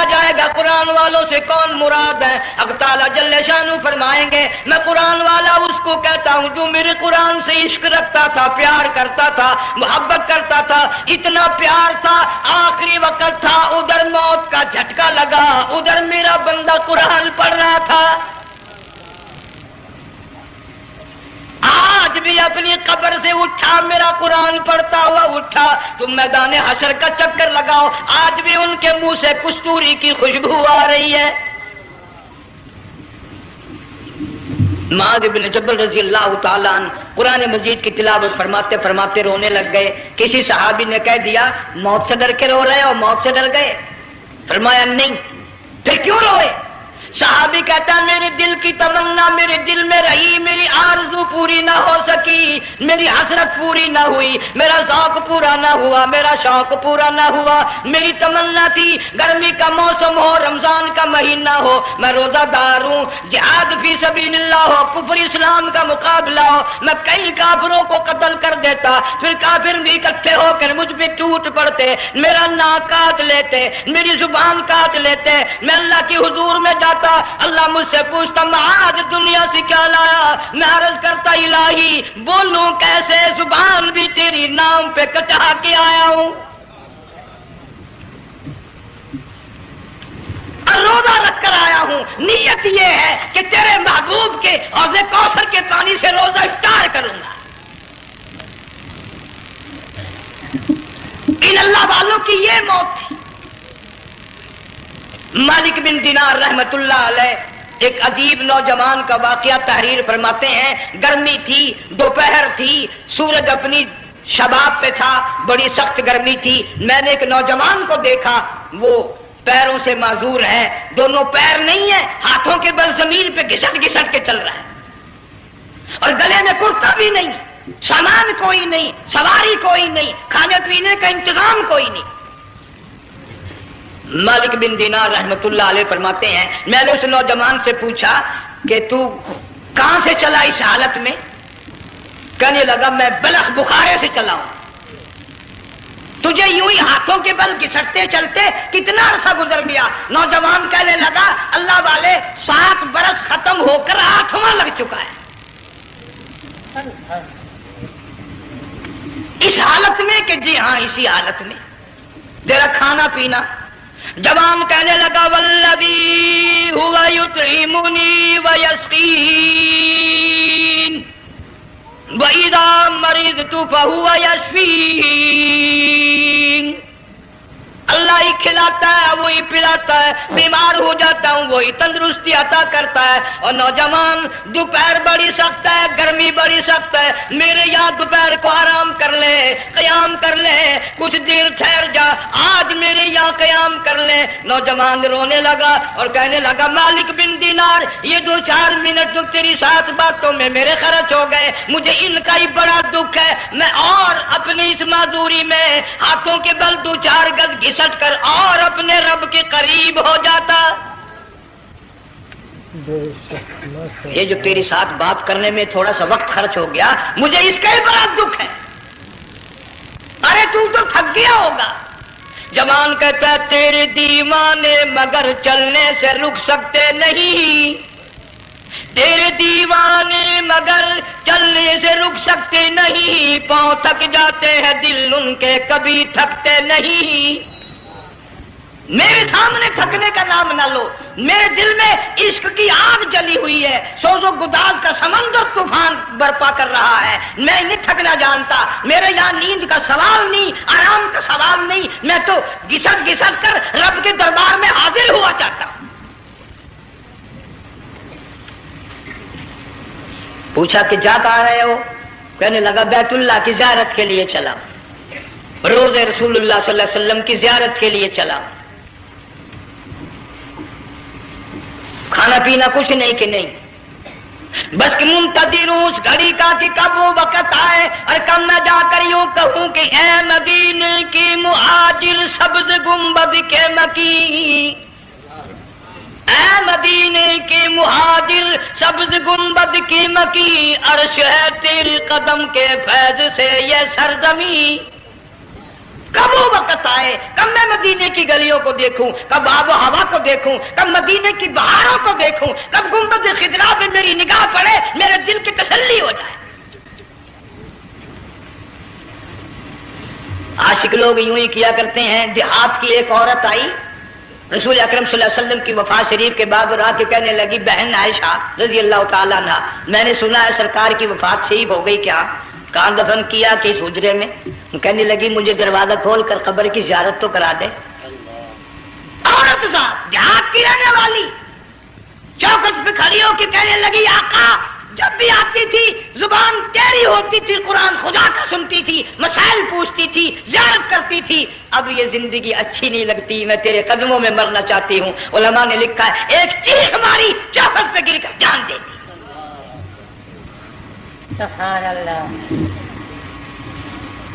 پوچھا جائے گا قرآن والوں سے کون مراد ہے؟ حق تعالیٰ جل شانہ فرمائیں گے میں قرآن والا اس کو کہتا ہوں جو میرے قرآن سے عشق رکھتا تھا، پیار کرتا تھا، محبت کرتا تھا، اتنا پیار تھا آخری وقت تھا، ادھر موت کا جھٹکا لگا، ادھر میرا بندہ قرآن پڑھ رہا تھا، آج بھی اپنی قبر سے اٹھا میرا قرآن پڑھتا ہوا اٹھا، تم میدان حشر کا چکر لگاؤ، آج بھی ان کے منہ سے کستوری کی خوشبو آ رہی ہے۔ معاذ بن جبل رضی اللہ تعالیٰ عنہ قرآن مجید کی تلاوت فرماتے فرماتے رونے لگ گئے۔ کسی صحابی نے کہہ دیا موت سے ڈر کے رو رہے ہو، موت سے ڈر گئے؟ فرمایا نہیں۔ پھر کیوں روئے؟ صحابی کہتا ہے میرے دل کی تمنا میرے دل میں رہی، میری آرزو پوری نہ ہو سکی، میری حسرت پوری نہ ہوئی، میرا ذوق پورا نہ ہوا، میرا شوق پورا نہ ہوا، میری تمنا تھی گرمی کا موسم ہو، رمضان کا مہینہ ہو، میں روزہ دار ہوں، جہاد فی سبیل اللہ ہو، کفر اسلام کا مقابلہ ہو، میں کئی کافروں کو قتل کر دیتا، پھر کافر بھی اکٹھے ہو کر مجھ پہ ٹوٹ پڑتے، میرا ناک کاٹ لیتے، میری زبان کاٹ لیتے، میں اللہ کی حضور میں جاتا، اللہ مجھ سے پوچھتا معاذ دنیا سے کیا لایا؟ میں عرض کرتا الہی بولوں کیسے، زبان بھی تیری نام پہ کٹا کے آیا ہوں، اور روزہ رکھ کر آیا ہوں، نیت یہ ہے کہ تیرے محبوب کے حوض کوثر کے پانی سے روزہ افطار کروں گا۔ ان اللہ والوں کی یہ موت تھی۔ مالک بن دینار رحمت اللہ علیہ ایک عجیب نوجوان کا واقعہ تحریر فرماتے ہیں، گرمی تھی، دوپہر تھی، سورج اپنی شباب پہ تھا، بڑی سخت گرمی تھی، میں نے ایک نوجوان کو دیکھا، وہ پیروں سے معذور ہے، دونوں پیر نہیں ہیں، ہاتھوں کے بل زمین پہ گھسٹ گھسٹ کے چل رہا ہے، اور گلے میں کرتا بھی نہیں، سامان کوئی نہیں، سواری کوئی نہیں، کھانے پینے کا انتظام کوئی نہیں۔ مالک بن دینار رحمت اللہ علیہ فرماتے ہیں میں نے اس نوجوان سے پوچھا کہ تو کہاں سے چلا اس حالت میں؟ کہنے لگا میں بلخ بخارے سے چلا ہوں۔ تجھے یوں ہی ہاتھوں کے بل گھسٹتے چلتے کتنا عرصہ گزر گیا؟ نوجوان کہنے لگا اللہ والے 7 برس ختم ہو کر 8واں لگ چکا ہے، اس حالت میں کہ جی ہاں اسی حالت میں تیرا کھانا پینا۔ جوان کہنے لگا والذی ہوا یطعمنی ویسقین وَإِذَا مَرِضْتُ فَهُوَ يَشْفِينِ، اللہ ہی کھلاتا ہے وہی پلاتا ہے، بیمار ہو جاتا ہوں وہی تندرستی عطا کرتا ہے۔ اور نوجوان دوپہر بڑی سخت ہے، گرمی بڑی سخت ہے، میرے یہاں دوپہر کو آرام کر لے، قیام کر لے، کچھ دیر ٹھہر جا، آج میرے یہاں قیام کر لے۔ نوجوان رونے لگا اور کہنے لگا مالک بن دینار یہ 2-4 منٹ جو تیری ساتھ باتوں میں میرے خرچ ہو گئے، مجھے ان کا ہی بڑا دکھ ہے، میں اور اپنی اس معذوری میں ہاتھوں کے بل 2-4 گز گھسٹ کر اور اپنے رب کے قریب ہو جاتا۔ یہ جو تیری ساتھ بات کرنے میں تھوڑا سا وقت خرچ ہو گیا، مجھے اس کا ہی بڑا دکھ ہے۔ ارے تو تھک گیا ہوگا۔ جوان کہتا ہے تیرے دیوانے مگر چلنے سے رک سکتے نہیں، تیرے دیوانے مگر چلنے سے رک سکتے نہیں، پاؤں تھک جاتے ہیں دل ان کے کبھی تھکتے نہیں۔ میرے سامنے تھکنے کا نام نہ لو، میرے دل میں عشق کی آگ جلی ہوئی ہے، سوز و گداز کا سمندر طوفان برپا کر رہا ہے، میں نہیں تھکنا جانتا، میرے یہاں نیند کا سوال نہیں، آرام کا سوال نہیں، میں تو گھسٹ گھسٹ کر رب کے دربار میں حاضر ہوا چاہتا ہوں۔ پوچھا کہ جا کہاں رہے ہو؟ کہنے لگا بیت اللہ کی زیارت کے لیے چلا، روز رسول اللہ صلی اللہ علیہ وسلم کی زیارت کے لیے چلا، کھانا پینا کچھ نہیں کہ نہیں، بس کہ منتظر ہوں اس گھڑی کا کہ کب وہ وقت آئے اور کب میں جا کر یوں کہوں کہ اے مدینے کی مہاجر سبز گنبد کے مکی، اے مدینے کے مہاجر سبز گنبد کی مکی، عرش ہے تیرے قدم کے فیض سے یہ سرزمین۔ کب وہ وقت آئے کب میں مدینے کی گلیوں کو دیکھوں، کب آب و ہوا کو دیکھوں، کب مدینے کی بہاروں کو دیکھوں، کب گنبد خضرا پہ میری نگاہ پڑے، میرے دل کی تسلی ہو جائے۔ عاشق لوگ یوں ہی کیا کرتے ہیں۔ دیہات کی ایک عورت آئی رسول اکرم صلی اللہ علیہ وسلم کی وفات شریف کے بعد، اور آ کے کہنے لگی بہن عائشہ رضی اللہ تعالیٰ عنہ، میں نے سنا ہے سرکار کی وفات شریف ہو گئی، کیا کہاں دفن کیا کہ اس حجرے میں؟ کہنے لگی مجھے دروازہ کھول کر قبر کی زیارت تو کرا دے۔ عورت صاحب دیہات کی رہنے والی چوکٹ پہ کھڑی ہو کے کہنے لگی آقا جب بھی آتی تھی زبان ٹیڑھی ہوتی تھی، قرآن خدا کا سنتی تھی، مسائل پوچھتی تھی، زیارت کرتی تھی، اب یہ زندگی اچھی نہیں لگتی، میں تیرے قدموں میں مرنا چاہتی ہوں۔ علماء نے لکھا ہے ایک چیخ ماری چوکٹ پہ گر کر جان دے دی۔ سبحان اللہ۔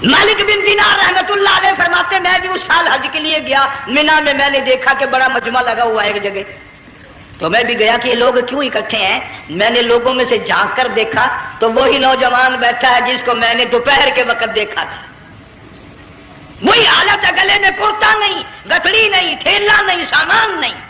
مالک بن دینار رحمت اللہ علیہ فرماتے میں بھی اس سال حج کے لیے گیا، مینا میں میں نے دیکھا کہ بڑا مجمع لگا ہوا ہے ایک جگہ، تو میں بھی گیا کہ یہ لوگ کیوں اکٹھے ہیں۔ میں نے لوگوں میں سے جھانک کر دیکھا تو وہی نوجوان بیٹھا ہے جس کو میں نے دوپہر کے وقت دیکھا تھا، وہی حالت ہے، گلے میں کرتا نہیں، گٹڑی نہیں، ٹھیلا نہیں، سامان نہیں،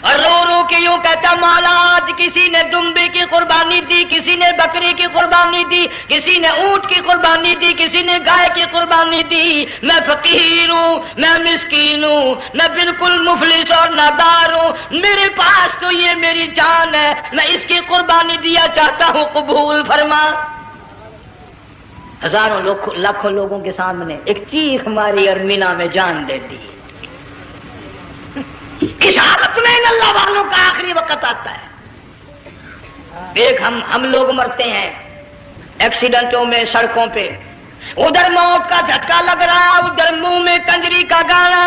اور رو رو کے یوں کہتا مولا آج کسی نے دمبے کی قربانی دی، کسی نے بکری کی قربانی دی، کسی نے اونٹ کی قربانی دی، کسی نے گائے کی قربانی دی، میں فقیر ہوں، میں مسکین ہوں، میں بالکل مفلس اور نادار ہوں، میرے پاس تو یہ میری جان ہے، میں اس کی قربانی دیا چاہتا ہوں، قبول فرما۔ ہزاروں لاکھوں لوگوں کے سامنے ایک چیخ ماری اور مینا میں جان دے دی۔ اس حالت میں ان اللہ والوں کا آخری وقت آتا ہے۔ ایک ہم لوگ مرتے ہیں ایکسیڈنٹوں میں، سڑکوں پہ، ادھر موت کا جھٹکا لگ رہا، ادھر منہ میں کنجری کا گانا۔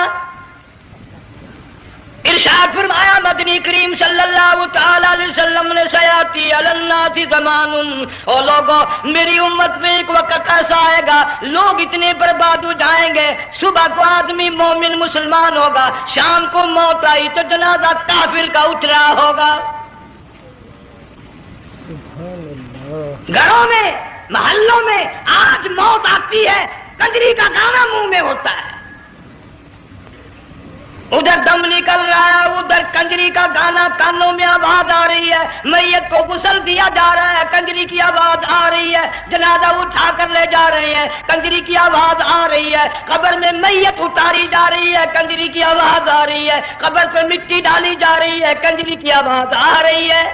ارشاد فرمایا مدنی کریم صلی اللہ تعالی علیہ وسلم نے سیاتی علی الناس زمان، او لوگوں میری امت میں ایک وقت ایسا آئے گا لوگ اتنے برباد ہو جائیں گے، صبح کو آدمی مومن مسلمان ہوگا، شام کو موت آئی تو جنازہ کافر کا اٹھ رہا ہوگا۔ گھروں میں محلوں میں آج موت آتی ہے، کنجری کا گانا منہ میں ہوتا ہے، ادھر دم نکل رہا ہے، ادھر کنجری کا گانا کانوں میں آواز آ رہی ہے، میت کو غسل دیا جا رہا ہے، کنجری کی آواز آ رہی ہے، جنازہ اٹھا کر لے جا رہے ہیں، کنجری کی آواز آ رہی ہے، قبر میں میت اتاری جا رہی ہے، کنجری کی آواز آ رہی ہے، قبر پہ مٹی ڈالی جا رہی ہے، کنجری کی آواز آ رہی ہے۔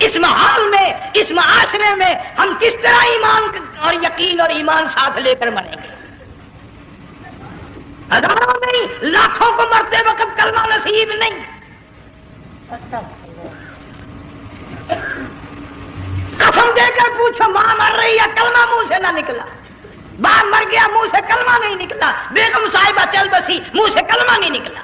اس ماحول میں، اس معاشرے میں ہم کس طرح ایمان اور یقین اور ایمان ساتھ لے کر مریں گے؟ ہزاروں نہیں لاکھوں کو مرتے وقت کلمہ نصیب نہیں۔ قسم دے کر پوچھو ماں مر رہی ہے، کلمہ منہ سے نہ نکلا، باپ مر گیا منہ سے کلمہ نہیں نکلا، بیگم صاحبہ چل بسی منہ سے کلمہ نہیں نکلا۔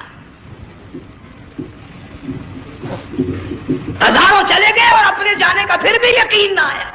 ہزاروں چلے گئے اور اپنے جانے کا پھر بھی یقین نہ آیا۔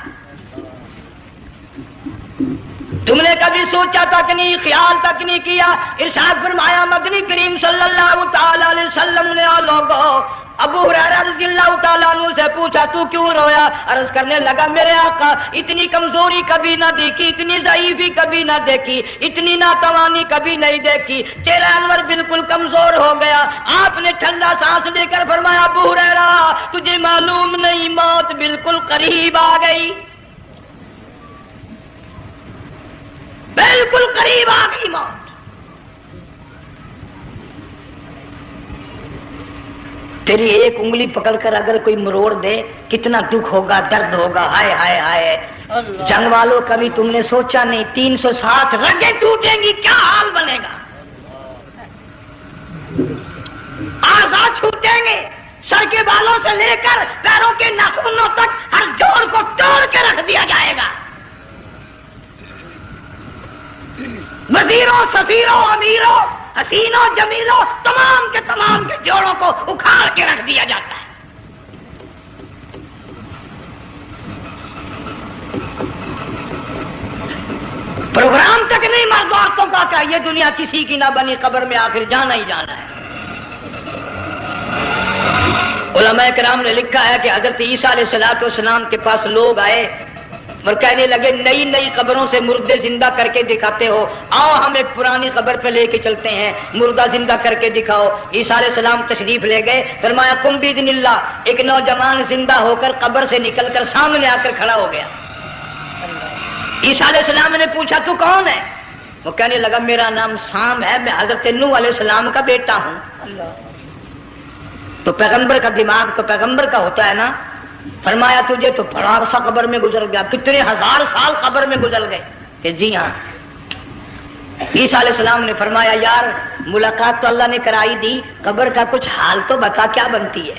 تم نے کبھی سوچا تک نہیں، خیال تک نہیں کیا۔ ارشاد فرمایا مدنی کریم صلی اللہ تعالی علیہ وسلم نے لوگوں ابو ہریرہ رضی اللہ تعالیٰ عنہ سے پوچھا تو کیوں رویا؟ عرض کرنے لگا میرے آقا اتنی کمزوری کبھی نہ دیکھی، اتنی ضعیفی کبھی نہ دیکھی، اتنی ناتوانی کبھی نہیں دیکھی، چہرہ انور بالکل کمزور ہو گیا۔ آپ نے ٹھنڈا سانس لے کر فرمایا ابو ہریرہ تجھے معلوم نہیں موت بالکل قریب آ گئی، بالکل قریب آ گئی موت۔ تیری ایک انگلی پکڑ کر اگر کوئی مروڑ دے کتنا دکھ ہوگا، درد ہوگا، ہائے ہائے ہائے۔ جنگ والوں کبھی تم نے سوچا نہیں 360 رگیں ٹوٹیں گی کیا حال بنے گا، اعضاء چھوٹیں گے، سر کے بالوں سے لے کر پیروں کے ناخنوں تک ہر جوڑ کو توڑ کے رکھ دیا جائے گا، وزیروں سفیروں امیروں حسینوں جمیلوں تمام کے جوڑوں کو اکھاڑ کے رکھ دیا جاتا ہے۔ پروگرام تک نہیں مرد عورتوں کا کہ یہ دنیا کسی کی نہ بنی، قبر میں آخر جانا ہی جانا ہے۔ علماء کرام نے لکھا ہے کہ حضرت عیسیٰ علیہ السلام کے پاس لوگ آئے اور کہنے لگے نئی نئی قبروں سے مردے زندہ کر کے دکھاتے ہو، آؤ ہم ایک پرانی قبر پہ لے کے چلتے ہیں، مردہ زندہ کر کے دکھاؤ۔ عیسیٰ علیہ السلام تشریف لے گئے، فرمایا قم باذن اللہ، ایک نوجوان زندہ ہو کر قبر سے نکل کر سامنے آ کر کھڑا ہو گیا۔ عیسیٰ علیہ السلام نے پوچھا تو کون ہے؟ وہ کہنے لگا میرا نام سام ہے، میں حضرت نوح علیہ السلام کا بیٹا ہوں۔ تو پیغمبر کا دماغ تو پیغمبر کا ہوتا ہے نا۔ فرمایا تجھے تو بڑا عرصہ قبر میں گزر گیا، کتنے ہزار سال قبر میں گزر گئے؟ کہ جی ہاں۔ عیسیٰ علیہ السلام نے فرمایا یار ملاقات تو اللہ نے کرائی دی، قبر کا کچھ حال تو بتا، کیا بنتی ہے؟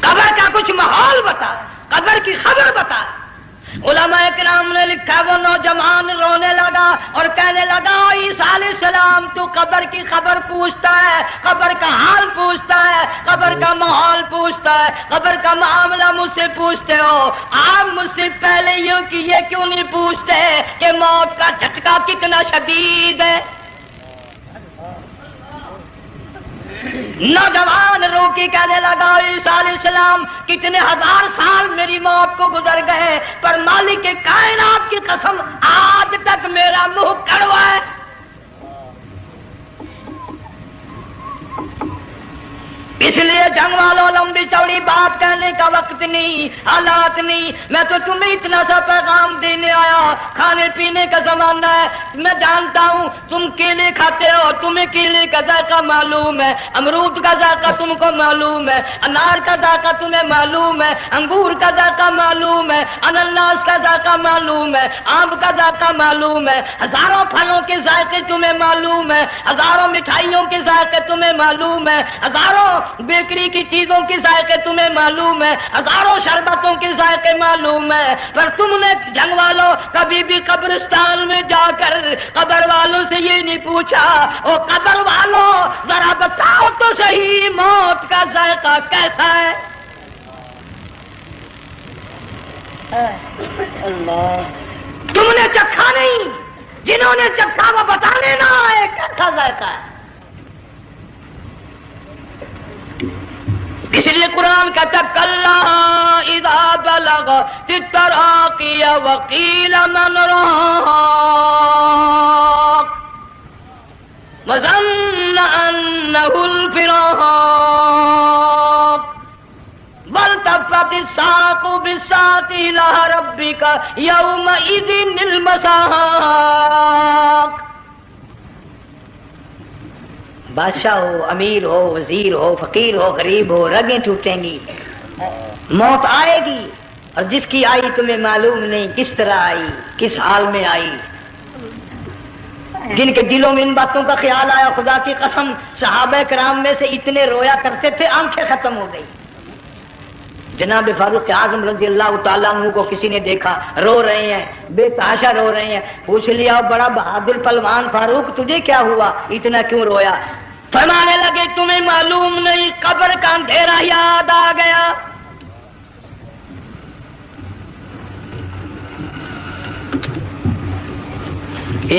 قبر کا کچھ ماحول بتا، قبر کی خبر بتا۔ علماء کرام نے لکھا وہ نوجوان رونے لگا اور کہنے لگا عیسیٰ علیہ السلام تو قبر کی خبر پوچھتا ہے، قبر کا حال پوچھتا ہے، قبر کا ماحول پوچھتا ہے، قبر کا معاملہ مجھ سے پوچھتے ہو، آپ مجھ سے پہلے یوں کہ یہ کیوں نہیں پوچھتے کہ موت کا جھٹکا کتنا شدید ہے؟ نوجوان رو کے کہنے لگا عیسیٰ علیہ السلام کتنے ہزار سال میری موت کو گزر گئے، پر مالک کائنات کی قسم آج تک میرا منہ کڑوا ہے۔ اس لیے جنگ والوں لمبی چوڑی بات کہنے کا وقت نہیں، حالات نہیں، میں تو تمہیں اتنا سا پیغام دینے آیا، کھانے پینے کا زمانہ ہے، میں جانتا ہوں تم کیلے کھاتے ہو، تمہیں کیلے کا ذائقہ معلوم ہے، امرود کا ذائقہ تم کو معلوم ہے، انار کا ذائقہ تمہیں معلوم ہے، انگور کا ذائقہ معلوم ہے، انناس کا ذائقہ معلوم ہے، آم کا ذائقہ معلوم ہے، ہزاروں پھلوں کے ذائقے تمہیں معلوم ہے، ہزاروں مٹھائیوں کے ذائقے تمہیں معلوم ہے، ہزاروں بیکری کی چیزوں کے ذائقے تمہیں معلوم ہے، ہزاروں شربتوں کے ذائقے معلوم ہے، پر تم نے جنگ والوں کبھی بھی قبرستان میں جا کر قبر والوں سے یہ نہیں پوچھا او قبر والوں ذرا بتاؤ تو صحیح موت کا ذائقہ کیسا ہے؟ تم نے چکھا نہیں، جنہوں نے چکھا وہ بتانے نہ آئے کیسا ذائقہ ہے۔ اس لیے قرآن کہتا کلا اذا بلغت التراقی وقیل من راق وظن انه الفراق والتفت الساق بالساق الى ربك يومئذ المساق۔ بادشاہ ہو، امیر ہو، وزیر ہو، فقیر ہو، غریب ہو، رگیں ٹوٹیں گی، موت آئے گی، اور جس کی آئی تمہیں معلوم نہیں کس طرح آئی، کس حال میں آئی۔ جن کے دلوں میں ان باتوں کا خیال آیا خدا کی قسم صحابہ کرام میں سے اتنے رویا کرتے تھے آنکھیں ختم ہو گئی۔ جناب فاروق اعظم رضی اللہ تعالیٰ عنہ کو کسی نے دیکھا رو رہے ہیں، بے تحاشا رو رہے ہیں، پوچھ لیا بڑا بہادر پہلوان فاروق تجھے کیا ہوا، اتنا کیوں رویا؟ فرمانے لگے تمہیں معلوم نہیں قبر کا اندھیرا یاد آ گیا۔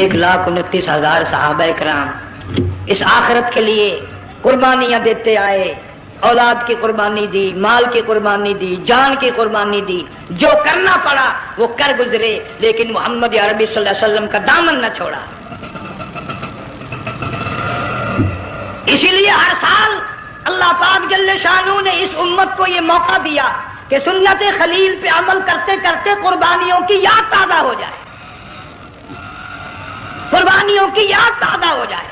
1,29,000 صحابہ کرام اس آخرت کے لیے قربانیاں دیتے آئے، اولاد کی قربانی دی، مال کی قربانی دی، جان کی قربانی دی، جو کرنا پڑا وہ کر گزرے، لیکن محمد عربی صلی اللہ علیہ وسلم کا دامن نہ چھوڑا۔ اسی لیے ہر سال اللہ پاک جل شانہ نے اس امت کو یہ موقع دیا کہ سنت خلیل پہ عمل کرتے کرتے قربانیوں کی یاد تازہ ہو جائے، قربانیوں کی یاد تازہ ہو جائے۔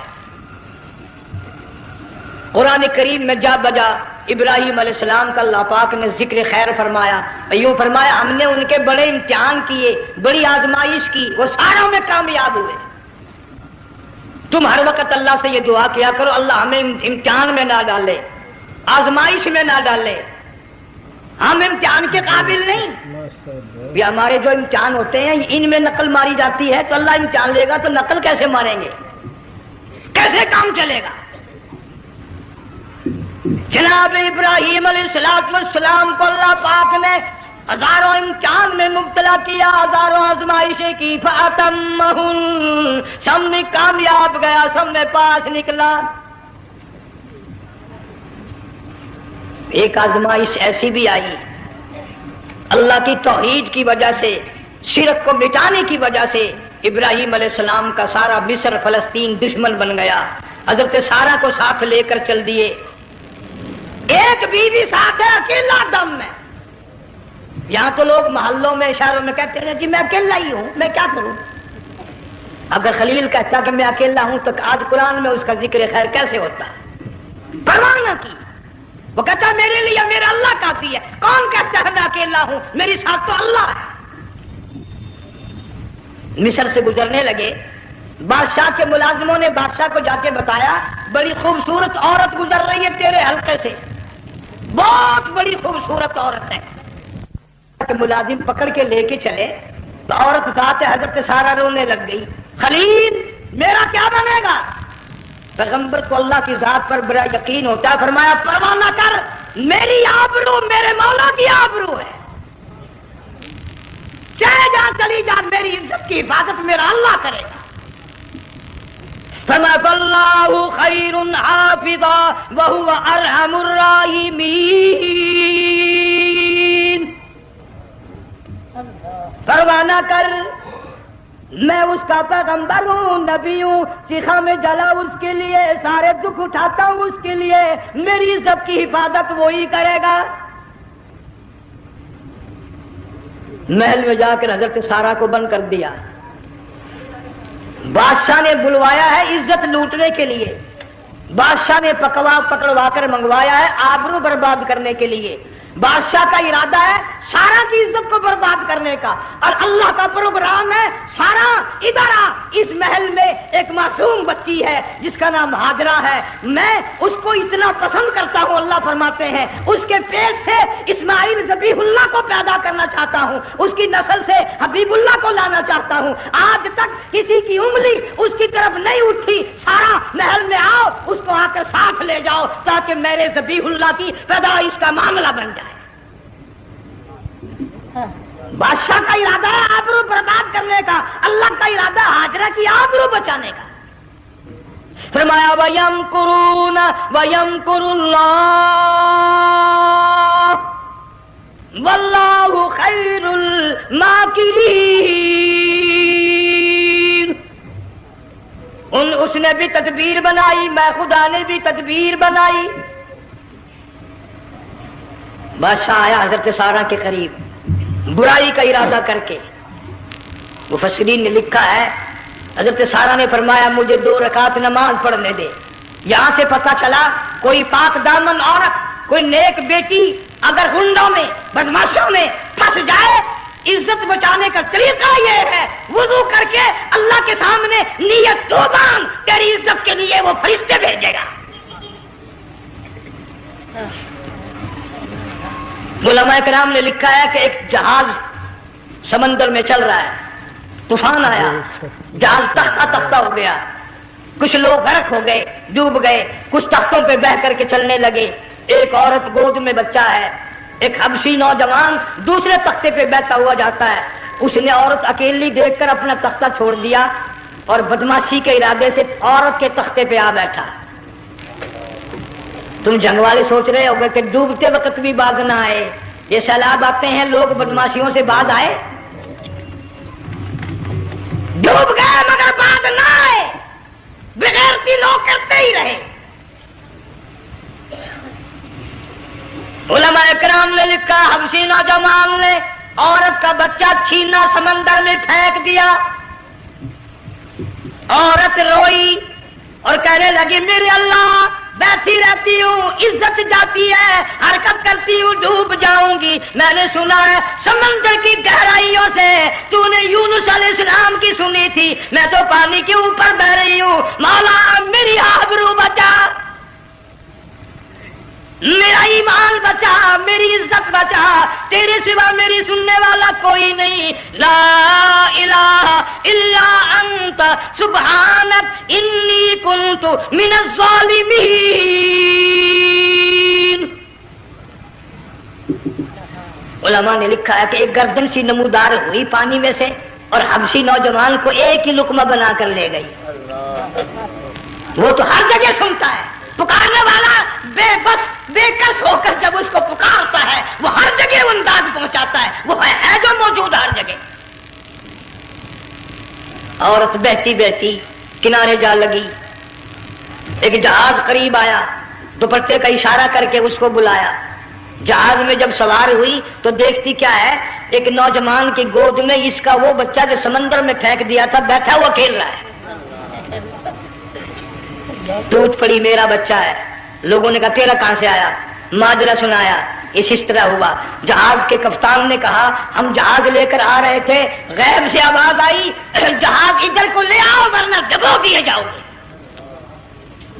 قرآن کریم میں جا بجا ابراہیم علیہ السلام کا اللہ پاک نے ذکر خیر فرمایا، یوں فرمایا ہم نے ان کے بڑے امتحان کیے، بڑی آزمائش کی، وہ ساروں میں کامیاب ہوئے۔ تم ہر وقت اللہ سے یہ دعا کیا کرو اللہ ہمیں امتحان میں نہ ڈالے، آزمائش میں نہ ڈالے، ہم امتحان کے قابل نہیں۔ یہ ہمارے جو امتحان ہوتے ہیں ان میں نقل ماری جاتی ہے، تو اللہ امتحان لے گا تو نقل کیسے ماریں گے، کیسے کام چلے گا؟ جناب ابراہیم علیہ السلام کو اللہ پاک نے ہزاروں امتحان میں مبتلا کیا، ہزاروں آزمائشیں کی، فَأَتَمَّهُنْ سب میں کامیاب گیا، سب میں پاس نکلا۔ ایک آزمائش ایسی بھی آئی اللہ کی توحید کی وجہ سے شرک کو مٹانے کی وجہ سے ابراہیم علیہ السلام کا سارا مصر فلسطین دشمن بن گیا. حضرت سارہ کو ساتھ لے کر چل دیے. ایک بیوی ساتھ ہے, اکیلا دم میں. یہاں تو لوگ محلوں میں اشاروں میں کہتے ہیں جی میں اکیلا ہی ہوں, میں کیا کروں. اگر خلیل کہتا کہ میں اکیلا ہوں تو آج قرآن میں اس کا ذکر خیر کیسے ہوتا. پرواہ نہ کی, وہ کہتا میرے لیے میرا اللہ کافی ہے. کون کہتا ہے میں اکیلا ہوں, میری ساتھ تو اللہ ہے. مصر سے گزرنے لگے. بادشاہ کے ملازموں نے بادشاہ کو جا کے بتایا بڑی خوبصورت عورت گزر رہی ہے تیرے حلقے سے, بہت بڑی خوبصورت عورت ہے. کہ ملازم پکڑ کے لے کے چلے تو عورت ذات حضرت سارہ رونے لگ گئی. خلیل میرا کیا بنے گا. پیغمبر کو اللہ کی ذات پر بڑا یقین ہوتا ہے. فرمایا پرواہ نہ کر, میری آبرو میرے مولا کی آبرو ہے. چلے جا, چلی جا, میری عزت کی حفاظت میرا اللہ کرے گا. فَاللَّهُ خَيْرٌ حَافِظًا وَهُوَ أَرْحَمُ الرَّاحِمِينَ. پرواہ نہ کر, میں اس کا پیغمبر ہوں, نبی ہوں. چیخا میں جلا اس کے لیے, سارے دکھ اٹھاتا ہوں اس کے لیے. میری عزت کی حفاظت وہی کرے گا. محل میں جا کر حضرت سارہ کو بند کر دیا. بادشاہ نے بلوایا ہے عزت لوٹنے کے لیے. بادشاہ نے پکڑوا کر منگوایا ہے آبرو برباد کرنے کے لیے. بادشاہ کا ارادہ ہے سارا کی عزت کو برباد کرنے کا, اور اللہ کا پروگرام ہے سارا ادھر آ. اس محل میں ایک معصوم بچی ہے جس کا نام ہاجرہ ہے, میں اس کو اتنا پسند کرتا ہوں. اللہ فرماتے ہیں اس کے پیٹ سے اسماعیل ذبیح اللہ کو پیدا کرنا چاہتا ہوں, اس کی نسل سے حبیب اللہ کو لانا چاہتا ہوں. آج تک کسی کی انگلی اس کی طرف نہیں اٹھی. سارا محل میں آؤ, اس کو آ کر ساتھ لے جاؤ تاکہ میرے ذبیح اللہ کی پیدائش کا معاملہ بن جائے. بادشاہ کا ارادہ ہے آبرو برباد کرنے کا, اللہ کا ارادہ ہاجرہ کی آبرو بچانے کا. فرمایا وَيَمْكُرُونَ وَيَمْكُرُ اللَّهُ وَاللَّهُ خَيْرُ الْمَاكِرِينَ. اس نے بھی تدبیر بنائی, میں خدا نے بھی تدبیر بنائی. بادشاہ آیا حضرت سارہ کے قریب برائی کا ارادہ کر کے. مفسرین نے لکھا ہے حضرت سارہ نے فرمایا مجھے 2 رکعت نماز پڑھنے دے. یہاں سے پتہ چلا کوئی پاک دامن عورت, کوئی نیک بیٹی اگر گنڈوں میں بدماشوں میں پھنس جائے, عزت بچانے کا طریقہ یہ ہے وضو کر کے اللہ کے سامنے نیت تو باندھ, تیری عزت کے لیے وہ فرشتے بھیجے گا. علماء کرام نے لکھا ہے کہ ایک جہاز سمندر میں چل رہا ہے, طوفان آیا, جہاز تختہ تختہ ہو گیا, کچھ لوگ غرق ہو گئے, ڈوب گئے, کچھ تختوں پہ بہ کر کے چلنے لگے. ایک عورت گود میں بچہ ہے, ایک حبشی نوجوان دوسرے تختے پہ بہتا ہوا جاتا ہے. اس نے عورت اکیلی دیکھ کر اپنا تختہ چھوڑ دیا اور بدماشی کے ارادے سے عورت کے تختے پہ آ بیٹھا. تم جنگ والے سوچ رہے ہوگے کہ ڈوبتے وقت بھی باز نہ آئے. یہ سیلاب آتے ہیں, لوگ بدماشیوں سے باز آئے, ڈوب گئے مگر باز نہ آئے, بغیرتی لوگ کرتے ہی رہے. علماء کرام نے لکھا حبشی نوجوان نے عورت کا بچہ چھینا سمندر میں پھینک دیا. عورت روئی اور کہنے لگی میرے اللہ بیٹھی رہتی ہوں, عزت جاتی ہے, حرکت کرتی ہوں, ڈوب جاؤں گی. میں نے سنا ہے سمندر کی گہرائیوں سے تو نے یونس علیہ السلام کی سنی تھی, میں تو پانی کے اوپر بہ رہی ہوں. مولا میری آبرو بچا, میرا ایمان بچا, میری عزت بچا, تیرے سوا میری سننے والا کوئی نہیں. لا الہ الا انت سبحانک انی کنت من الظالمین. علماء نے لکھا ہے کہ ایک گردن سی نمودار ہوئی پانی میں سے اور حبشی نوجوان کو ایک ہی لقمہ بنا کر لے گئی. وہ تو ہر جگہ سنتا ہے, پکارنے والا بے بس بے کس ہو کر جب اس کو پکارتا ہے وہ ہر جگہ انداز پہنچاتا ہے. وہ ہے جو موجود ہر جگہ. عورت بہتی بہتی کنارے جا لگی، ایک جہاز قریب آیا، دوپٹے کا اشارہ کر کے اس کو بلایا۔ جہاز میں جب سوار ہوئی تو دیکھتی کیا ہے، ایک نوجوان کی گود میں اس کا وہ بچہ جو سمندر میں پھینک دیا تھا بیٹھا ہوا کھیل رہا ہے۔ ٹوٹ پڑی، میرا بچہ ہے۔ لوگوں نے کہا تیرا کہاں سے آیا؟ ماجرا سنایا، اس طرح ہوا۔ جہاز کے کپتان نے کہا ہم جہاز لے کر آ رہے تھے، غیب سے آواز آئی جہاز ادھر کو لے آؤ ورنہ ڈبو دیے جاؤ گے۔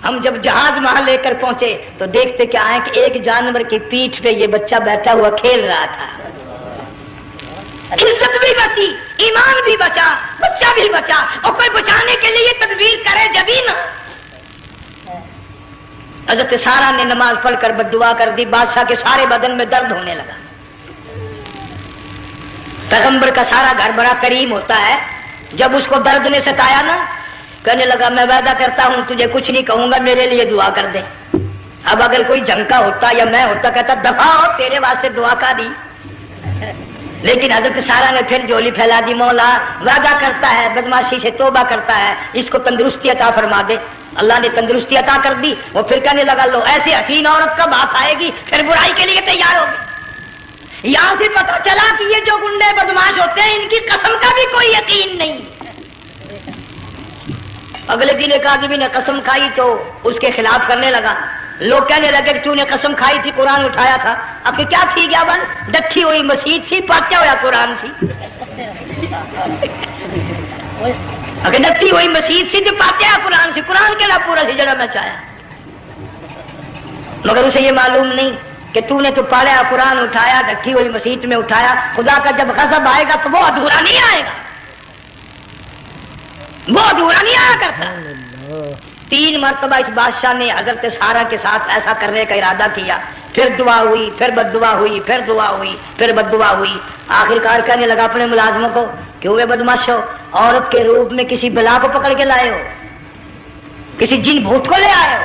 ہم جب جہاز وہاں لے کر پہنچے تو دیکھتے کیا ہے کہ ایک جانور کی پیٹھ پہ یہ بچہ بیٹھا ہوا کھیل رہا تھا۔ عزت بھی بچی، ایمان بھی بچا، بچہ بھی بچا، اور کوئی بچانے کے لیے تدبیر کرے جبھی نا۔ حضرت سارا نے نماز پڑھ کر بددعا کر دی، بادشاہ کے سارے بدن میں درد ہونے لگا۔ پیغمبر کا سارا گھر بڑا کریم ہوتا ہے، جب اس کو درد نے ستایا نا، کہنے لگا میں وعدہ کرتا ہوں تجھے کچھ نہیں کہوں گا، میرے لیے دعا کر دے۔ اب اگر کوئی جھنکا ہوتا یا میں ہوتا کہتا دفعہ ہو تیرے واسطے دعا کا دی، لیکن حضرت سارا نے پھر جولی پھیلا دی، مولا وعدہ کرتا ہے بدماشی سے توبہ کرتا ہے، اس کو تندرستی عطا فرما دے۔ اللہ نے تندرستی عطا کر دی۔ وہ پھر کہنے لگا لو ایسی حسین عورت کا بات آئے گی پھر برائی کے لیے تیار ہوگی۔ یہاں سے پتا چلا کہ یہ جو گنڈے بدماش ہوتے ہیں ان کی قسم کا بھی کوئی یقین نہیں۔ اگلے دن ایک آدمی نے قسم کھائی تو اس کے خلاف کرنے لگا۔ لوگ کہنے لگے کہ تو نے قسم کھائی تھی، قرآن اٹھایا تھا، اب کیا تھی گیا بن ڈٹھی ہوئی مسجد سی، پاچا ہوا قرآن سی۔ اگر ڈٹھی ہوئی مسجد سی تو پاچا قرآن سی، قرآن کے لا پورا سی جڑا میں چاہیا، مگر اسے یہ معلوم نہیں کہ تو نے تو پاڑیا قرآن اٹھایا، ڈٹھی ہوئی مسجد میں اٹھایا۔ خدا کا جب غضب آئے گا تو وہ ادھورا نہیں آئے گا، وہ ادھورا نہیں آیا کرتا۔ 3 مرتبہ اس بادشاہ نے حضرت سارا کے ساتھ ایسا کرنے کا ارادہ کیا، پھر دعا ہوئی، پھر بد دعا ہوئی، پھر دعا ہوئی، پھر بد دعا ہوئی۔ آخر کار کہنے لگا اپنے ملازموں کو کہ ہوئے بدماش ہو، عورت کے روپ میں کسی بلا کو پکڑ کے لائے ہو، کسی جن بھوت کو لے آئے ہو،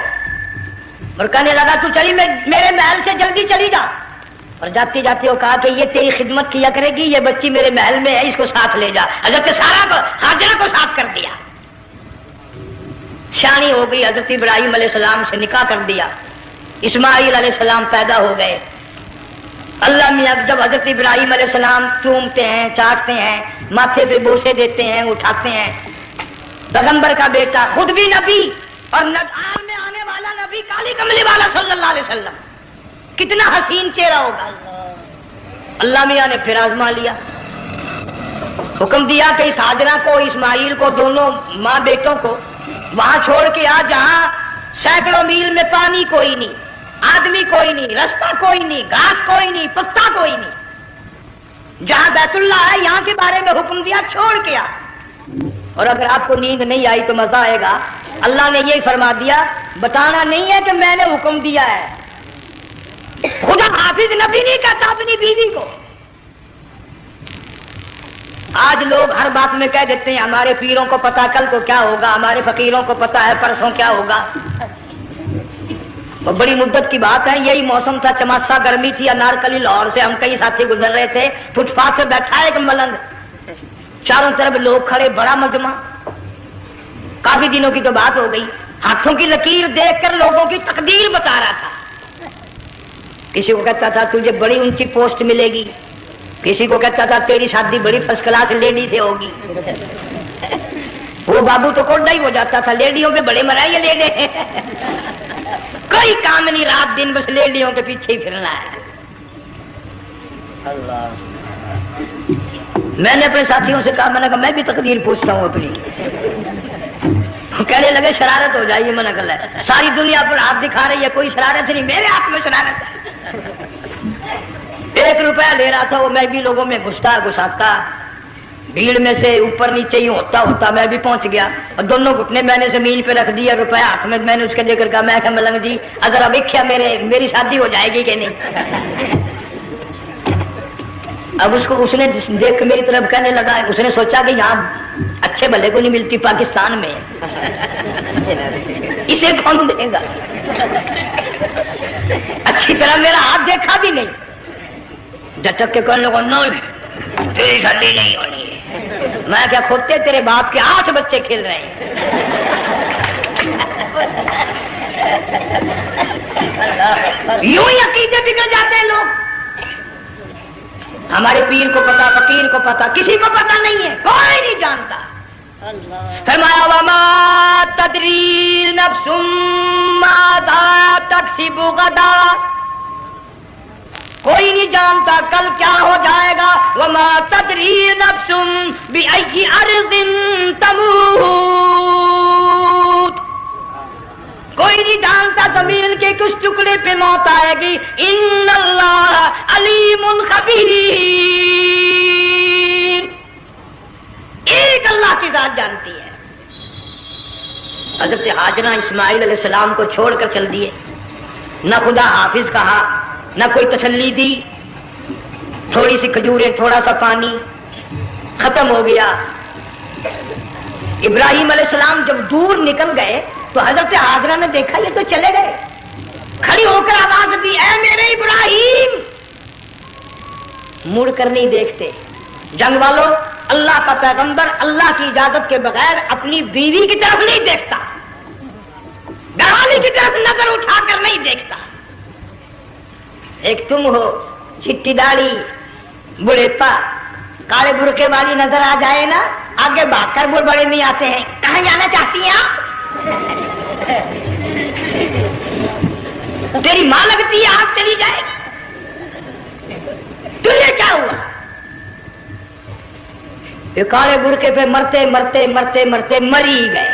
اور کہنے لگا تو چلی میرے محل سے جلدی چلی جا۔ اور جاتے جاتے وہ کہا کہ یہ تیری خدمت کیا کرے گی، یہ بچی میرے محل میں ہے، اس کو ساتھ لے جا۔ حضرت سارا کو ہاجرہ کو ساتھ کر دیا، شانی ہو گئی، حضرت ابراہیم علیہ السلام سے نکاح کر دیا، اسماعیل علیہ السلام پیدا ہو گئے۔ اللہ میاں جب حضرت ابراہیم علیہ السلام چومتے ہیں، چاٹتے ہیں، ماتھے پہ بوسے دیتے ہیں، اٹھاتے ہیں، پیغمبر کا بیٹا خود بھی نبی اور آل میں آنے والا نبی، کالی کملی والا صلی اللہ علیہ وسلم، کتنا حسین چہرہ ہوگا۔ اللہ میاں نے پھر آزما لیا، حکم دیا کہ اس ہاجرہ کو، اسماعیل کو، دونوں ماں بیٹوں کو وہاں چھوڑ کے آ جہاں سینکڑوں میل میں پانی کوئی نہیں، آدمی کوئی نہیں، رستہ کوئی نہیں، گھاس کوئی نہیں، پتا کوئی نہیں، جہاں بیت اللہ ہے یہاں کے بارے میں حکم دیا چھوڑ کے آ۔ اور اگر آپ کو نیند نہیں آئی تو مزہ آئے گا، اللہ نے یہ فرما دیا بتانا نہیں ہے کہ میں نے حکم دیا ہے، خدا حافظ نبی نہیں کہتا اپنی بیوی کو۔ آج لوگ ہر بات میں کہہ دیتے ہیں ہمارے پیروں کو پتا کل کو کیا ہوگا، ہمارے فقیروں کو پتا ہے پرسوں کیا ہوگا۔ اور بڑی مدت کی بات ہے، یہی موسم تھا، چماسا گرمی تھی، انارکلی لاہور سے ہم کئی ساتھی گزر رہے تھے، فٹ پاتھ پہ بیٹھا ایک ملنگ، چاروں طرف لوگ کھڑے، بڑا مجمع، کافی دنوں کی تو بات ہو گئی، ہاتھوں کی لکیر دیکھ کر لوگوں کی تقدیر بتا رہا تھا۔ کسی کو کہتا تھا تجھے بڑی اونچی پوسٹ ملے گی، کسی کو کہتا تھا تیری شادی بڑی فرسٹ کلاس لیڈی سے ہوگی۔ وہ بابو تو کوڈا ہی ہو جاتا تھا، لیڈیوں پہ بڑے مرائے لیڈے، کوئی کام نہیں، رات دن بس لیڈیوں کے پیچھے ہی پھرنا ہے۔ اللہ، میں نے اپنے ساتھیوں سے کہا، میں نے کہا میں بھی تقدیر پوچھتا ہوں اپنی۔ کہنے لگے شرارت ہو جائے، یہ منع کر ہے، ساری دنیا پر ہاتھ دکھا رہی ہے، کوئی شرارت نہیں، میرے ہاتھ میں شرارت ہے۔ 1 روپیہ لے رہا تھا وہ، میں بھی لوگوں میں گھستا بھیڑ میں سے اوپر نیچے ہی ہوتا میں بھی پہنچ گیا، اور دونوں گھٹنے میں نے زمین پہ رکھ دیا، روپیہ ہاتھ میں، میں نے اس کے لے کر کہا، میں کہ ملنگ جی اگر اب دیکھا میری شادی ہو جائے گی کہ نہیں۔ اب اس نے دیکھ میری طرف کہنے لگا، اس نے سوچا کہ یہاں اچھے بھلے کو نہیں ملتی، پاکستان میں اسے کون دے گا، اچھی طرح میرا ہاتھ دیکھا بھی نہیں، جھٹک کے کہنے لگا نو تیری شادی نہیں ہونی ہے۔ میں کیا کھوتے تیرے باپ کے 8 بچے کھیل رہے ہیں. یوں ہی عقیدے بگڑ جاتے ہیں لوگ. ہمارے پیر کو پتا، فقیر کو پتا، کسی کو پتا نہیں ہے، کوئی نہیں جانتا. فرمایا وما تدری نفس ماذا تکسب غدا، کوئی نہیں جانتا کل کیا ہو جائے گا. وما تدری نفس بأي أرض تموت، کوئی نہیں جانتا زمین کے کس ٹکڑے پہ موت آئے گی. ان اللہ علیم خبیر، ایک اللہ کی ذات جانتی ہے. حضرت ہاجرہ اسماعیل علیہ السلام کو چھوڑ کر چل دیے، نہ خدا حافظ کہا، نہ کوئی تسلی دی. تھوڑی سی کھجوریں، تھوڑا سا پانی، ختم ہو گیا. ابراہیم علیہ السلام جب دور نکل گئے تو حضرت ہاجرہ نے دیکھا یہ تو چلے گئے. کھڑی ہو کر آواز دی، اے میرے ابراہیم. مڑ کر نہیں دیکھتے. جنگ والوں، اللہ کا پیغمبر اللہ کی اجازت کے بغیر اپنی بیوی کی طرف نہیں دیکھتا، گھر والی کی طرف نظر اٹھا کر نہیں دیکھتا. ایک تم ہو، چٹی داڑھی، بڑھیپا، کالے برقعے والی نظر آ جائے نا، آگے بھاگ کر بڑے نہیں آتے ہیں. کہاں جانا چاہتی ہیں آپ؟ تیری ماں لگتی ہے آپ چلی جائے. تجھے کیا ہوا؟ یہ کالے برقعے پہ مرتے مرتے مرتے مرتے مری گئے.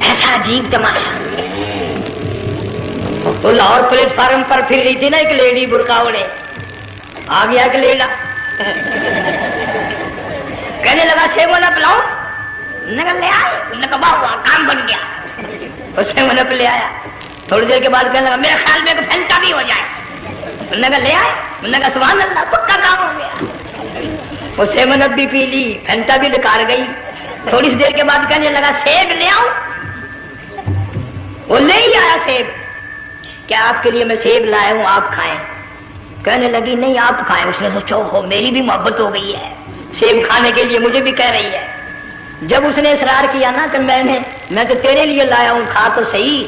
ایسا عجیب تماشا. وہ لاہور پلیٹ فارم پر پھر رہی تھی نا ایک لیڈی برقع اوڑے، آ گیا ایک لیڈا، کہنے لگا سیب نہ پلاؤ. لے آئے، کام بن گیا. اس میں منپ لے آیا. تھوڑی دیر کے بعد کہنے لگا میرے خیال میں پھینٹا بھی ہو جائے. لے آئے، سبحان اللہ، پکا کام ہو گیا. اسے منپ بھی پی لی، پھینٹا بھی ڈکار گئی. تھوڑی سی دیر کے بعد کہنے لگا سیب لے آؤ. وہ لے ہی آیا سیب. کیا آپ کے لیے میں سیب لایا ہوں، آپ کھائیں؟ کہنے لگی نہیں آپ کھائیں. اس نے سوچا ہو میری بھی محبت ہو گئی ہے، سیب کھانے کے لیے مجھے بھی کہہ رہی ہے. جب اس نے اصرار کیا نا کہ میں تو تیرے لیے لایا ہوں، کھا تو صحیح.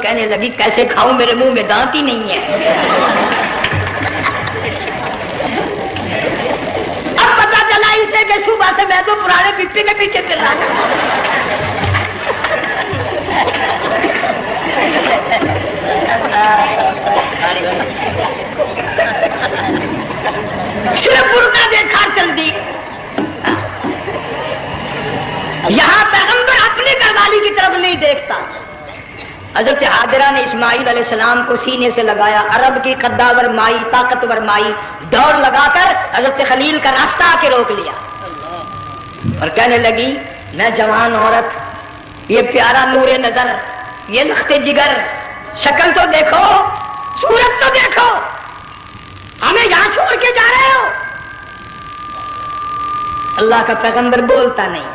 کہنے لگی کیسے کھاؤں، میرے منہ میں دانت ہی نہیں ہے. اب پتا چلا اسے کہ صبح سے میں تو پرانے پپی کے پیچھے پھر رہا تھا. صرف برقع دیکھا چل دی. یہاں پیغمبر اپنے گھر والی کی طرف نہیں دیکھتا. حضرت ہاجرہ نے اسماعیل علیہ السلام کو سینے سے لگایا. عرب کی قداور مائی، طاقتور مائی، دوڑ لگا کر حضرت خلیل کا راستہ آ کے روک لیا اور کہنے لگی میں جوان عورت، یہ پیارا نور نظر، یہ لخت جگر، شکل تو دیکھو، صورت تو دیکھو، ہمیں یہاں چھوڑ کے جا رہے ہو. اللہ کا پیغمبر بولتا نہیں.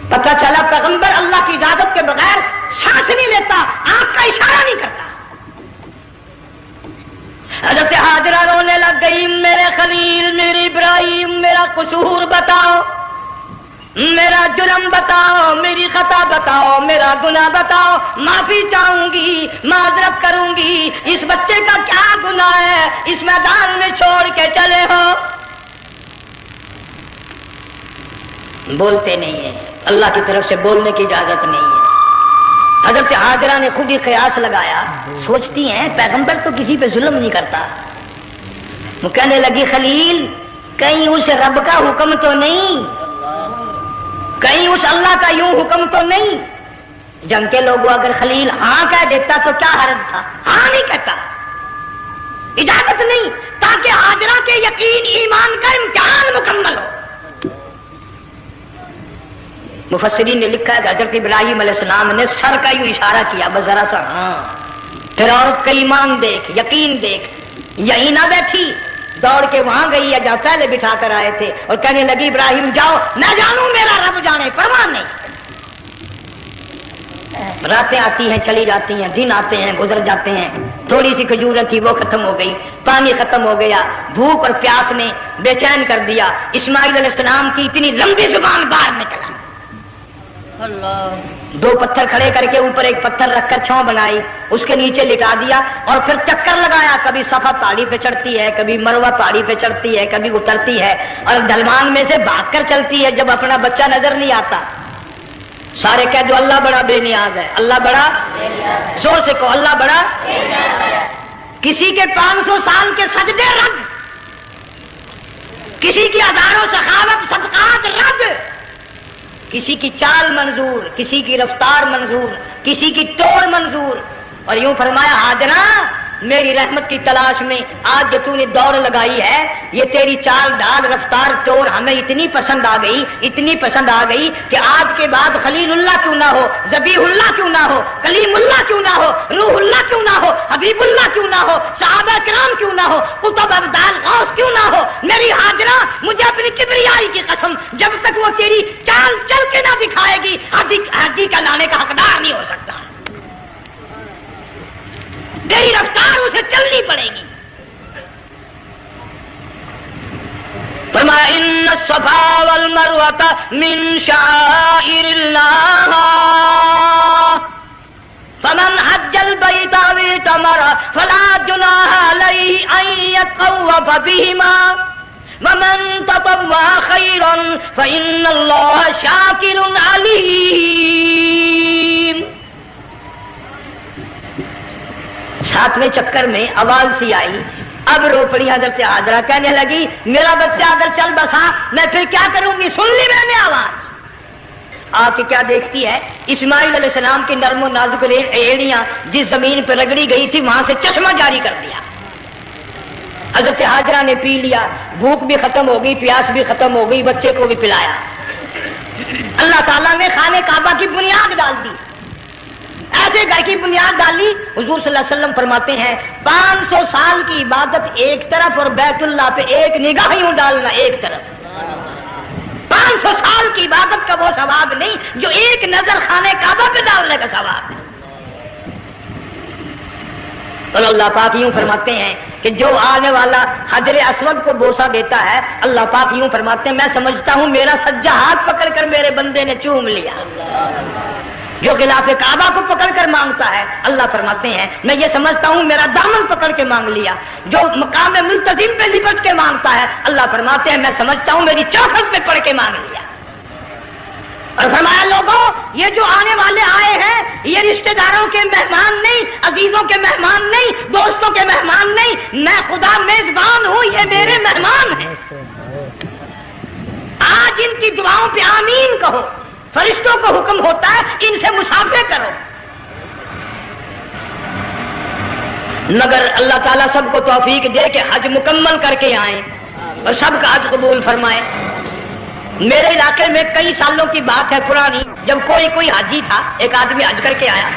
پتہ چلا پیغمبر اللہ کی اجازت کے بغیر سانس نہیں لیتا، آنکھ کا اشارہ نہیں کرتا. حضرت ہاجرہ رونے لگ گئی، میرے خلیل، میرے ابراہیم، میرا قصور بتاؤ، میرا جرم بتاؤ، میری خطا بتاؤ، میرا گناہ بتاؤ. معافی چاہوں گی، معذرت کروں گی. اس بچے کا کیا گناہ ہے اس میدان میں چھوڑ کے چلے ہو؟ بولتے نہیں ہیں. اللہ کی طرف سے بولنے کی اجازت نہیں ہے. حضرت ہاجرہ نے خود ہی قیاس لگایا، سوچتی ہیں پیغمبر تو کسی پہ ظلم نہیں کرتا. وہ کہنے لگی خلیل، کہیں اس رب کا حکم تو نہیں، کہیں اس اللہ کا یوں حکم تو نہیں. جنگ کے لوگوں اگر خلیل ہاں کہہ دیتا تو کیا حرج تھا؟ ہاں نہیں کہتا، اجازت نہیں، تاکہ ہاجرہ کے یقین ایمان کا امتحان مکمل ہو. مفسرین نے لکھا ہے کہ حضرت ابراہیم علیہ السلام نے سر کا یوں اشارہ کیا، بس ذرا سا ہاں. پھر عورت کا ایمان دیکھ، یقین دیکھ. یہی نہ بیٹھی، دوڑ کے وہاں گئی ہے جہاں پہلے بٹھا کر آئے تھے اور کہنے لگی ابراہیم جاؤ، نہ جانوں میرا رب جانے، پرواہ نہیں. راتیں آتی ہیں چلی جاتی ہیں، دن آتے ہیں گزر جاتے ہیں، تھوڑی سی کھجوریں تھی وہ ختم ہو گئی، پانی ختم ہو گیا، بھوک اور پیاس نے بے چین کر دیا، اسماعیل علیہ السلام کی اتنی لمبی زبان باہر نکلا، دو پتھر کھڑے کر کے اوپر ایک پتھر رکھ کر چھاؤں بنائی، اس کے نیچے لٹا دیا اور پھر چکر لگایا، کبھی صفا پہاڑی پہ چڑھتی ہے، کبھی مروہ پہاڑی پہ چڑھتی ہے، کبھی اترتی ہے اور ڈھلوان میں سے بھاگ کر چلتی ہے جب اپنا بچہ نظر نہیں آتا۔ سارے کہہ دو اللہ بڑا بے نیاز ہے، اللہ بڑا، زور سے کہو اللہ بڑا۔ کسی کے 500 سال کے سجدے رد، کسی کی ہزاروں سخاوت صدقات رد، کسی کی چال منظور، کسی کی رفتار منظور، کسی کی توڑ منظور، اور یوں فرمایا ہاجرہ میری رحمت کی تلاش میں آج جو تو نے دوڑ لگائی ہے، یہ تیری چال ڈال رفتار توڑ ہمیں اتنی پسند آ گئی، اتنی پسند آ گئی کہ آج کے بعد خلیل اللہ کیوں نہ ہو، ذبیح اللہ کیوں نہ ہو، کلیم اللہ کیوں نہ ہو، روح اللہ کیوں نہ ہو، حبیب اللہ کیوں نہ ہو، صحابہ کرام کیوں نہ ہو، قطب ابدال غوث کیوں نہ ہو، میری ہاجرہ مجھے اپنی کبریائی کی قسم جب تک وہ تیری چال چل کے نہ دکھائے گی حاجی کا لانے کا حقدار نہیں ہو سکتا، تیری رفتار اسے چلنی پڑے گی۔ فرمایا ان الصفا والمروۃ من شعائر اللہ فمن حج البیت او اعتمر فلا جناح علیہ ان یطوف بہما ومن تطوع خیرا فإن اللہ شاکر علیم۔ 7ویں چکر میں آواز سی آئی، اب رو پڑی حضرت حاجرہ، کہنے لگی میرا بچہ اگر چل بسا میں پھر کیا کروں گی، سن لی میں نے آواز۔ آپ کی کیا دیکھتی ہے، اسماعیل علیہ السلام کی نرم و نازک ایڑیاں جس زمین پہ رگڑی گئی تھی وہاں سے چشمہ جاری کر دیا، حضرت حاجرہ نے پی لیا، بھوک بھی ختم ہو گئی، پیاس بھی ختم ہو گئی، بچے کو بھی پلایا۔ اللہ تعالیٰ نے خانہ کعبہ کی بنیاد ڈال دی، ایسے گھر کی بنیاد ڈالی، حضور صلی اللہ علیہ وسلم فرماتے ہیں 500 سال کی عبادت ایک طرف اور بیت اللہ پہ ایک نگاہ یوں ڈالنا ایک طرف، 500 سال کی عبادت کا وہ ثواب نہیں جو ایک نظر خانہ کعبہ پہ ڈالنے کا ثواب ہے۔ اور اللہ پاک یوں فرماتے ہیں کہ جو آنے والا حجر اسود کو بوسہ دیتا ہے، اللہ پاک یوں فرماتے ہیں میں سمجھتا ہوں میرا سجا ہاتھ پکڑ کر میرے بندے نے چوم لیا۔ جو خلاف کعبہ کو پکڑ کر مانگتا ہے، اللہ فرماتے ہیں میں یہ سمجھتا ہوں میرا دامن پکڑ کے مانگ لیا۔ جو مقام ملتزم پہ لپٹ کے مانگتا ہے، اللہ فرماتے ہیں میں سمجھتا ہوں میری چوکھٹ پہ پڑ کے مانگ لیا۔ اور فرمایا لوگوں یہ جو آنے والے آئے ہیں یہ رشتہ داروں کے مہمان نہیں، عزیزوں کے مہمان نہیں، دوستوں کے مہمان نہیں، میں خدا میزبان ہوں، یہ میرے مہمان ہیں۔ آج ان کی دعاؤں پہ آمین کہو، فرشتوں کو حکم ہوتا ہے ان سے مسافے کرو، مگر اللہ تعالیٰ سب کو توفیق دے کہ حج مکمل کر کے آئیں اور سب کا حج قبول فرمائے۔ میرے علاقے میں کئی سالوں کی بات ہے پرانی، جب کوئی حاجی تھا، ایک آدمی حج کر کے آیا،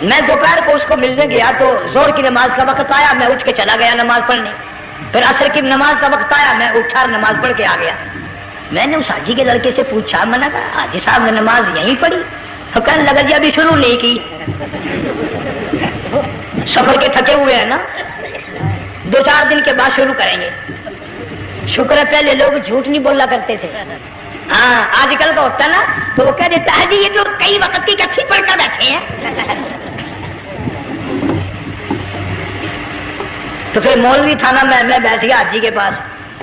میں دوپہر کو اس کو ملنے گیا تو زور کی نماز کا وقت آیا، میں اٹھ کے چلا گیا نماز پڑھنے، پھر عصر کی نماز کا وقت آیا، میں اٹھا اور نماز پڑھ کے آ گیا۔ میں نے اس حاجی کے لڑکے سے پوچھا، میں نے کہا حاجی صاحب نے نماز یہیں پڑھی؟ تو کہنے لگا جی ابھی شروع نہیں کی، سفر کے تھکے ہوئے ہیں نا، 2-4 دن کے بعد شروع کریں گے۔ شکر ہے پہلے لوگ جھوٹ نہیں بولا کرتے تھے، ہاں آج کل کا ہوتا نا تو وہ کہہ دیتا ہے جی یہ تو کئی وقت کی کچھی پڑھ کر بیٹھے ہیں۔ تو پھر مولوی تھا نا، میں بیٹھ گیا حاجی کے پاس،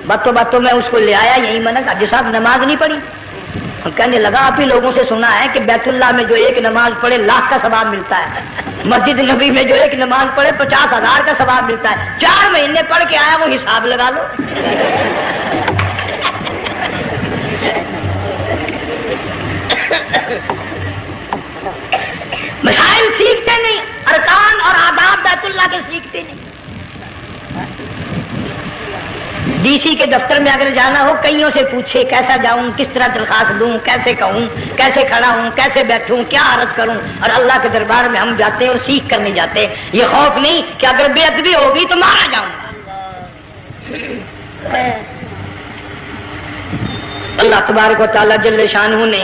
باتوں میں اس کو لے آیا، یہی میں نے کہا حاجی صاحب نماز نہیں پڑھی؟ کہنے لگا آپ ہی لوگوں سے سنا ہے کہ بیت اللہ میں جو ایک نماز پڑھے 1,00,000 کا ثواب ملتا ہے، مسجد نبی میں جو ایک نماز پڑھے 50,000 کا ثواب ملتا ہے، 4 مہینے پڑھ کے آیا، وہ حساب لگا لو۔ مسائل سیکھتے نہیں، ارکان اور آداب بیت اللہ کے سیکھتے نہیں۔ ڈی سی کے دفتر میں اگر جانا ہو کئیوں سے پوچھے کیسا جاؤں، کس طرح درخواست دوں، کیسے کہوں، کیسے کھڑا ہوں، کیسے بیٹھوں، کیا عرض کروں، اور اللہ کے دربار میں ہم جاتے ہیں اور سیکھ کر نہیں جاتے، یہ خوف نہیں کہ اگر بے ادبی ہوگی تو مارا جاؤں گا۔ اللہ تبارک و تعالیٰ جل شانہ نے